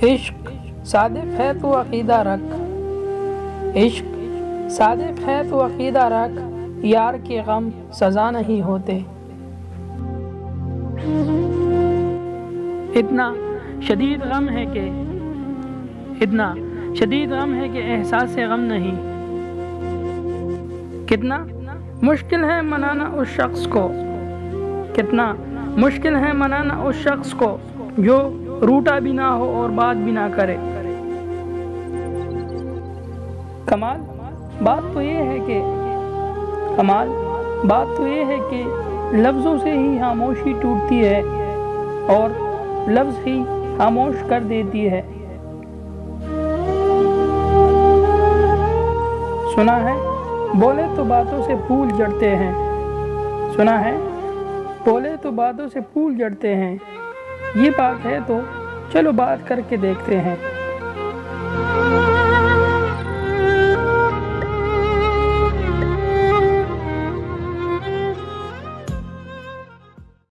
इश्क सादिक है तो अकीदा रख, इश्क सादिक है तो अकीदा रख, यार के गम सज़ा नहीं होते। इतना शदीद गम है कि एहसास गम नहीं। कितना मुश्किल है मनाना उस शख्स को, कितना मुश्किल है मनाना उस शख्स को जो रूठा भी ना हो और बात भी ना करे। कमाल बात तो ये है कि लफ्ज़ों से ही खामोशी टूटती है और लफ्ज़ ही खामोश कर देती है। सुना है बोले तो बातों से फूल जड़ते हैं, सुना है बोले तो बातों से फूल जड़ते हैं। ये बात है तो चलो बात करके देखते हैं।